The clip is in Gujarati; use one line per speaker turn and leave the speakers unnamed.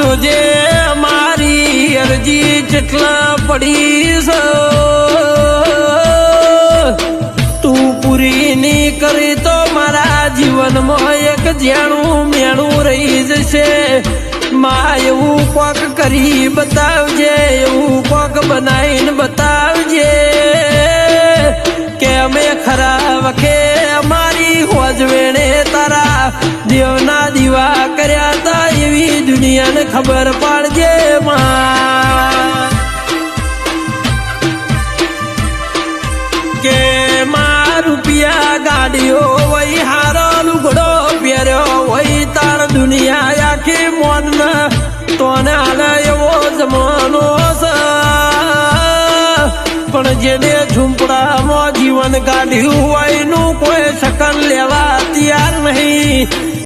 જોજે મારી અરજી જેટલા પડી છે તું પૂરી નહીં કરી તો મારા જીવનમાં એક જેણું મેણું રહી જશે માં એવું કોક કરી બતાવજે એવું કોક બનાવીને બતાવજે કે અમે ખરા વખે અમારી હોજવેણે તારા દેવના દીવા કર્યા તા એવી દુનિયાને ખબર પાડજે માં કે માં રૂપિયા ગાડીઓ વહી હારો લુગડો પહેર્યો વહી તાર દુનિયા આખી મોન તોને હાલે એવો જમાનો છે પણ જેને ઝૂંપડામાં જીવન કાઢ્યું હોય નું કોઈ શકન લેવા તૈયાર નહીં